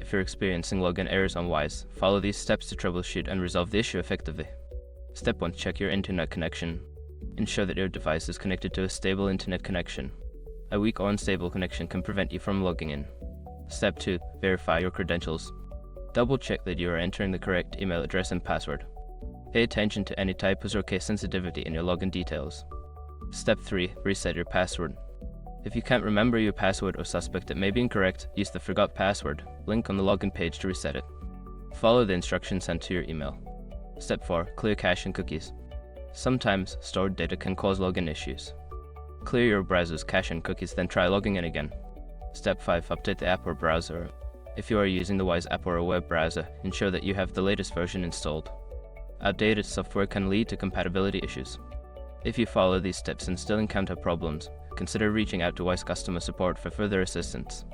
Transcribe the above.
if you're experiencing login errors on Wise, follow these steps to troubleshoot and resolve the issue effectively. Step 1. Check your internet connection. Ensure that your device is connected to a stable internet connection. A weak or unstable connection can prevent you from logging in. Step 2. Verify your credentials. Double check that you are entering the correct email address and password. Pay attention to any typos or case sensitivity in your login details. Step 3. Reset your password. If you can't remember your password or suspect it may be incorrect, use the Forgot Password link on the login page to reset it. Follow the instructions sent to your email. Step 4. Clear cache and cookies. Sometimes stored data can cause login issues. Clear your browser's cache and cookies, then try logging in again. Step 5. Update the app or browser. If you are using the Wise app or a web browser, ensure that you have the latest version installed. Outdated software can lead to compatibility issues. If you follow these steps and still encounter problems, consider reaching out to Wise customer support for further assistance.